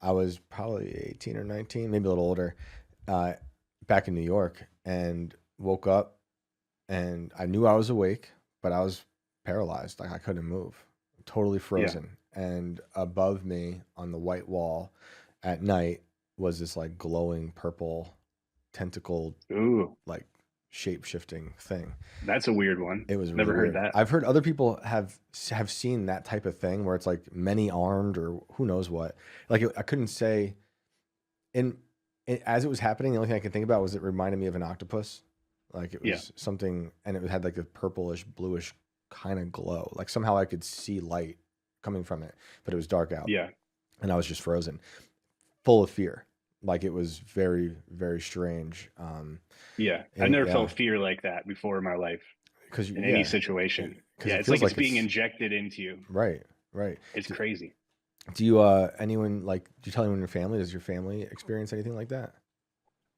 I was probably 18 or 19, maybe a little older, uh, back in New York, and woke up, and I knew I was awake, but I was paralyzed. Like I couldn't move, totally Yeah. frozen. And above me on the white wall at night was this like glowing purple tentacle, Ooh, like shape shifting thing. that's a weird one. It was really Never heard weird. that. I've heard other people have seen that type of thing where it's like many armed or who knows what. Like I couldn't say. And as it was happening, the only thing I could think about was it reminded me of an octopus. Like it Yeah. was something, and it had like a purplish, bluish kind of glow. Like somehow I could see light coming from it, but it was dark out, Yeah. and I was just frozen, full of fear. Like it was very, very strange. Yeah. I've And never yeah, felt fear like that before in my life because in any yeah, situation. because Yeah. it It's like feels it's like being it's injected into you. right, right. It's Do, crazy. do you anyone like? Do you tell anyone in your family? Does your family experience anything like that?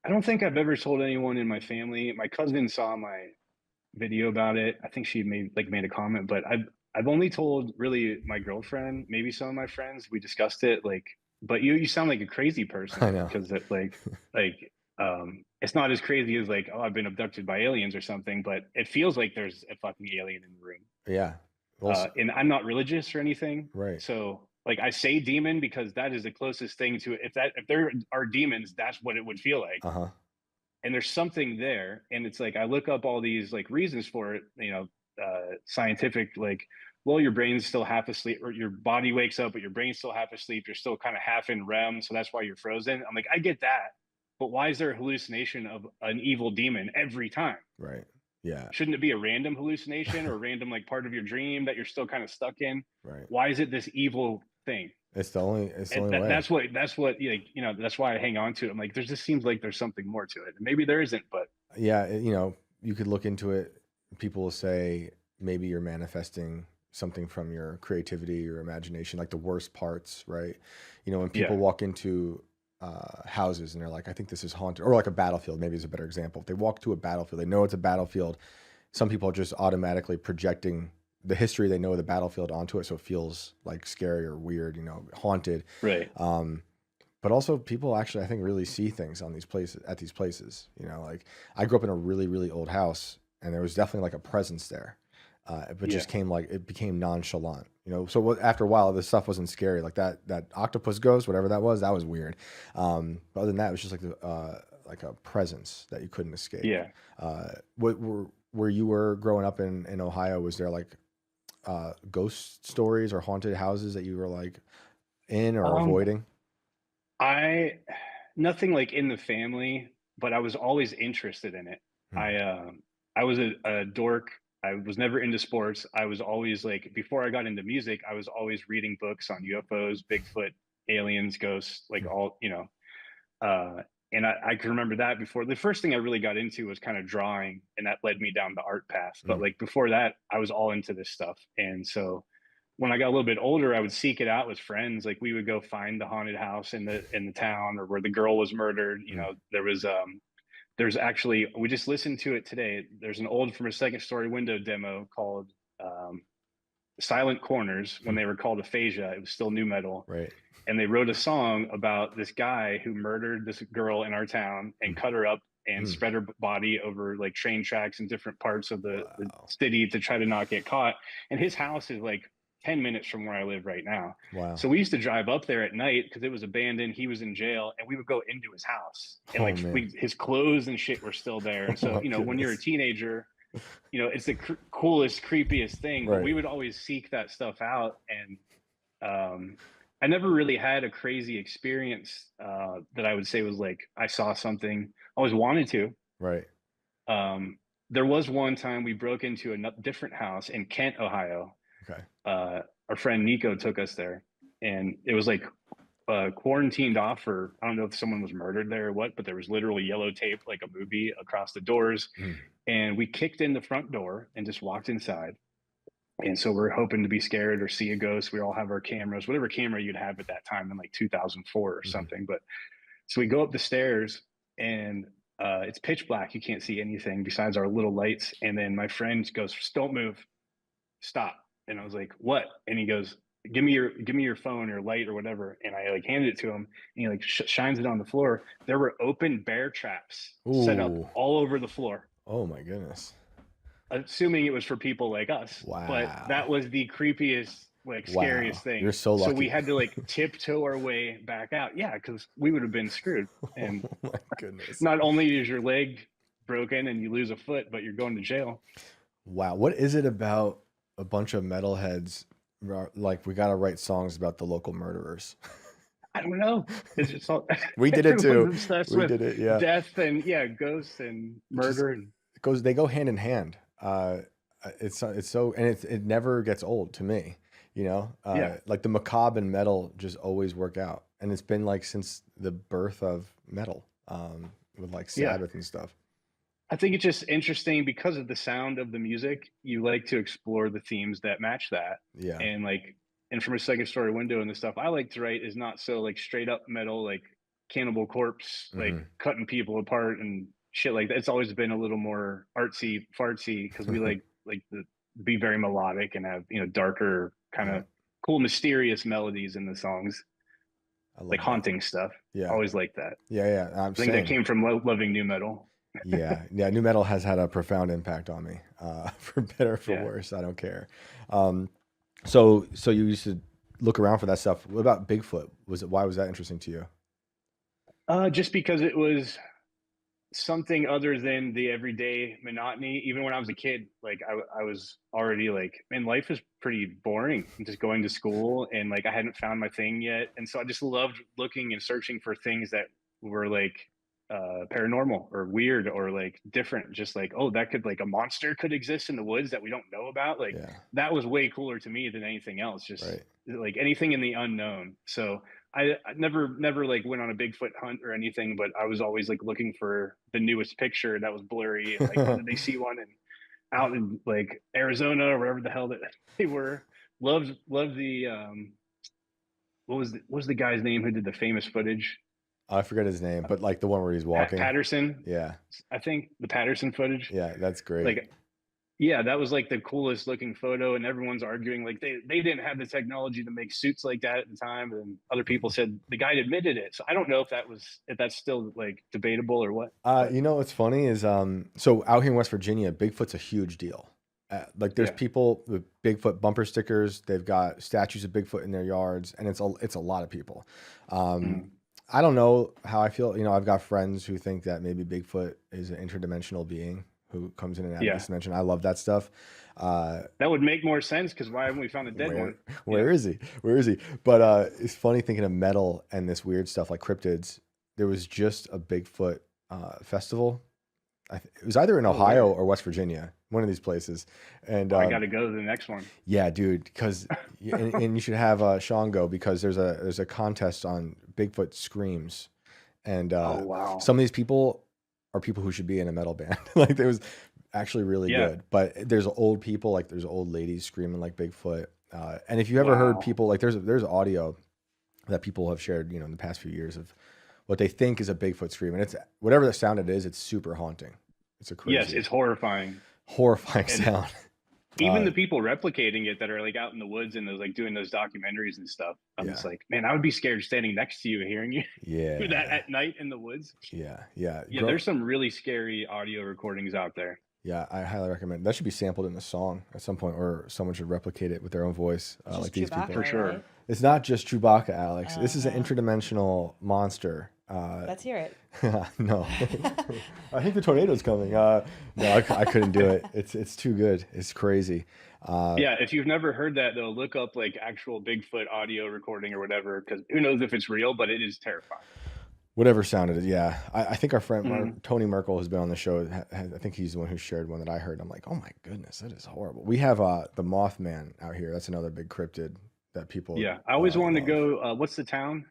I don't think I've ever told anyone in my family. My cousin saw my video about it. I think she made a comment, but I've only told really my girlfriend, maybe some of my friends. We discussed it like, but you sound like a crazy I person know. because it it's not as crazy as like, oh, I've been abducted by aliens or something, but it feels like there's a fucking alien in the room. Yeah. Well, And I'm not religious or anything, right. so like I say demon because that is the closest thing to if there are demons, that's what it would feel like. Uh huh. And there's something there, and it's like I look up all these like reasons for it, scientific, like, well, your brain's still half asleep, or your body wakes up but your brain's still half asleep, you're still kind of half in REM, so that's why you're frozen. I'm like, I get that, but why is there a hallucination of an evil demon every time? Right. Yeah. Shouldn't it be a random hallucination or a random like part of your dream that you're still kind of stuck in? Right. Why is it this evil thing? It's the And only way. that's what like, that's why I hang on to it. I'm like, there just seems like there's something more to it. Maybe there isn't, but Yeah, you could look into it. People will say maybe you're manifesting something from your creativity, your imagination, like the worst parts, right? When people yeah. walk into houses and they're like, I think this is haunted, or like a battlefield, maybe is a better example. If they walk to a battlefield, they know it's a battlefield. Some people are just automatically projecting the history they know of the battlefield onto it, so it feels like scary or weird, haunted. Right. Um, but also people actually I think really see things on these places. Like I grew up in a really, really old house, and there was definitely like a presence there. But Yeah. just came like it became nonchalant. So after a while, this stuff wasn't scary. Like that octopus ghost, whatever that was weird. But other than that, it was just like a presence that you couldn't escape. Yeah. What were where you were growing up in Ohio? Was there like ghost stories or haunted houses that you were like in or Um, avoiding? I nothing like in the family, but I was always interested in it. Hmm. I was a dork. I was never into sports. I was always like before I got into music, I was always reading books on UFOs, Bigfoot, aliens, ghosts, like Hmm. all, uh, and I can remember that before. The first thing I really got into was kind of drawing, and that led me down the art path. But Mm. like before that, I was all into this stuff. And so when I got a little bit older, I would seek it out with friends. Like we would go find the haunted house in the town or where the girl was murdered. Mm. There's actually, we just listened to it today. There's an old From a Second Story Window demo called Silent Corners when Hmm. they were called Aphasia. It was still new metal, Right. and they wrote a song about this guy who murdered this girl in our town and Mm. cut her up and Mm. spread her body over like train tracks in different parts of the Wow. city to try to not get caught. And his house is like 10 minutes from where I live right now. Wow. So we used to drive up there at night because it was abandoned. He was in jail, and we would go into his house, and Oh like man. his clothes and shit were still there. And Oh so, my when you're a goodness. teenager, it's the coolest, creepiest thing, but Right. we would always seek that stuff out. And um, I never really had a crazy experience that I would say was like I saw something. I always wanted to. Right. There was one time we broke into a different house in Kent, Ohio. Okay. Our friend Nico took us there, and it was like quarantined off for I don't know if someone was murdered there or what, but there was literally yellow tape like a movie across the doors. Mm. And we kicked in the front door and just walked inside. And so we're hoping to be scared or see a ghost. We all have our cameras, whatever camera you'd have at that time in like 2004 or Mhm. something. But so we go up the stairs, and it's pitch black. You can't see anything besides our little lights. And then my friend goes, "Don't move, stop." And I was like, "What?" And he goes, give me your phone or light or whatever. And I like handed it to him, and he like shines it on the floor. There were open bear traps set up Ooh. all over the floor, Oh my goodness. assuming it was for people like us. But Wow. that was the creepiest, like Wow. scariest You're thing. so So we lucky. had to like tiptoe our way back out. Yeah, because we would have been screwed. Oh And my goodness. not only is your leg broken and you lose a foot, but you're going to jail. Wow. What is it about a bunch of metalheads? Like, we got to write songs about the local murderers. I don't know. It's just all We did it everyone's too. obsessed We with did it. Yeah. death and yeah, ghosts and It just murder and they go hand in hand. It's so, and it never gets old to me, you know? yeah. Like the macabre and metal just always work out. And it's been like since the birth of metal, with like Yeah. Sabbath and stuff. I think it's just interesting because of the sound of the music. You like to explore the themes that match that. Yeah. And like, and from a second story window and the stuff I like to write is not so like straight up metal, like Cannibal Corpse, like Hmm. cutting people apart and shit like that. It's always been a little more artsy fartsy because we like the be very melodic and have, you know, darker kind Yeah. of cool, mysterious melodies in the songs, I like love that. haunting stuff. Yeah. Always like that. Yeah. Yeah. I'm I think that same. came from loving new metal. Yeah. Yeah. New metal has had a profound impact on me, for better or for Yeah. worse. I don't care. Um, so you used to look around for that stuff. What about Bigfoot? Why was that interesting to you? Just because it was something other than the everyday monotony. Even when I was a kid, like I was already like, man, life is pretty boring. I'm just going to school and like I hadn't found my thing yet. And so I just loved looking and searching for things that were like paranormal or weird or like different. Just like, oh, that could like a monster could exist in the woods that we don't know about. Like Yeah. that was way cooler to me than anything else. Just Right. like anything in the unknown. So I never like went on a Bigfoot hunt or anything, but I was always like looking for the newest picture that was blurry and like, oh, did they see one and out in like Arizona or wherever the hell that they were. Loved the what was the guy's name who did the famous footage? I forget his name, but like the one where he's walking. Patterson, Yeah. I think the Patterson footage. Yeah. That's great. Like yeah, that was like the coolest looking photo, and everyone's arguing like they didn't have the technology to make suits like that at the time, and other people said the guy admitted it. So I don't know if that's still like debatable or what. But You know what's funny is so out here in West Virginia, Bigfoot's a huge deal. Like there's yeah, people with Bigfoot bumper stickers. They've got statues of Bigfoot in their yards, and it's a lot of people. Um, mm, I don't know how I feel. You know, I've got friends who think that maybe Bigfoot is an interdimensional being who comes in and out of yeah, this dimension. I love that stuff. Uh, that would make more sense because why haven't we found a dead where one? You where know? is he? Where is he? But it's funny thinking of metal and this weird stuff like cryptids. There was just a Bigfoot festival. It was either in Oh, Ohio where? or West Virginia, one of these places. And Oh, I got to go to the next one. yeah, dude, because and you should have Sean go because there's a contest on Bigfoot screams, and Oh wow, some of these people are people who should be in a metal band. Like it was actually really yeah, good. But there's old people, like there's old ladies screaming like Bigfoot. And if you ever heard wow. people like there's audio that people have shared, in the past few years of what they think is a Bigfoot scream, and it's whatever the sound it is, it's super haunting. It's a Yes, crazy, it's horrifying. horrifying And sound. even Uh, the people replicating it that are like out in the woods and those like doing those documentaries and stuff, I'm just yeah, like, man, I would be scared standing next to you hearing you do that yeah, at night in the woods. yeah, yeah. Yeah, there's some really scary audio recordings out there. Yeah, I highly recommend. That should be sampled in a song at some point, or someone should replicate it with their own voice, It's like just these people. For Chewbacca, sure. right? It's not just Chewbacca, Alex. This is an Uh-huh. interdimensional monster. Let's hear it. No, I think the tornado's coming. No, I couldn't do it. It's too good. It's crazy. Uh, Yeah, if you've never heard that though, look up like actual Bigfoot audio recording or whatever, because who knows if it's real, but it is terrifying. Whatever sounded it, yeah. I think our friend Mhm. Tony Merkel has been on the show. I think he's the one who shared one that I heard. I'm like, oh my goodness, that is horrible. We have the Mothman out here. That's another big cryptid that people Yeah, I always wanted to love. go. What's the town?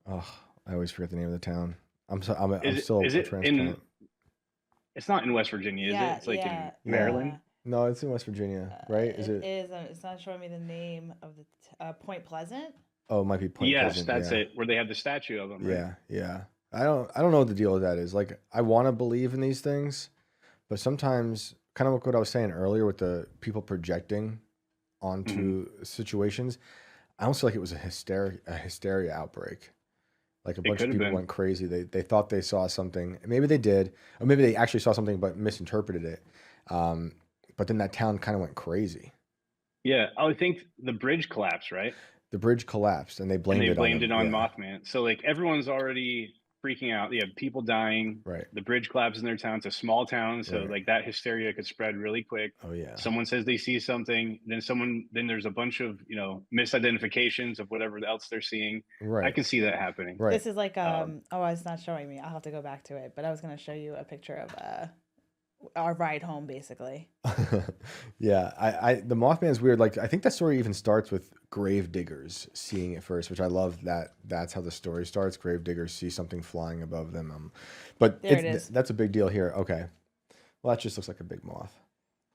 Oh, I always forget the name of the town. I'm Is still is a it in? transplant. It's not in West Virginia, is it? Yeah, It's like in yeah, Maryland. yeah. No, it's in West Virginia, right? Is It it? is. It's not showing me the name of the Point Pleasant. Oh, it might be Point Yes, Pleasant. that's Yeah, it. Where they have the statue of him, right? yeah, yeah. I don't know what the deal with that is. Like, I want to believe in these things, but sometimes, kind of like what I was saying earlier with the people projecting Hmm. onto situations. I almost feel like it was a hysteria outbreak. Like a It bunch of could have people been. went crazy. They thought they saw something. Maybe they did, or maybe they actually saw something but misinterpreted it. But then that town kind of went crazy. Yeah, I would think the bridge collapsed, right? The bridge collapsed, and they And blamed they it on blamed them. it on Yeah, Mothman. So like everyone's already freaking out. You have people dying. right, The bridge collapses in their town. It's a small town, so right. like that hysteria could spread really quick. Oh yeah, Someone says they see something, then there's a bunch of misidentifications of whatever else they're seeing. I right, can see that happening. right. This is like Um, oh, it's not showing me. I'll have to go back to it, but I was gonna show you a picture of our ride home basically. Yeah, the Mothman's weird. Like I think that story even starts with grave diggers seeing it first, which I love that that's how the story starts. Grave diggers see something flying above them. But There it is. that's a big deal here. Okay. Well, that just looks like a big moth.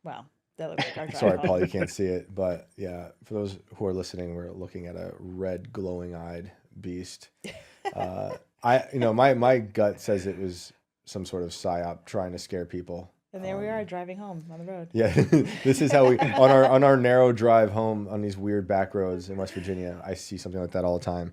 Well, that looks like our drive Sorry, home. Paul, you can't see it, but yeah, for those who are listening, we're looking at a red, glowing-eyed beast. My gut says it was some sort of psyop trying to scare people. And there we are driving home on the road. Yeah, this is how we on our narrow drive home on these weird back roads in West Virginia. I see something like that all the time.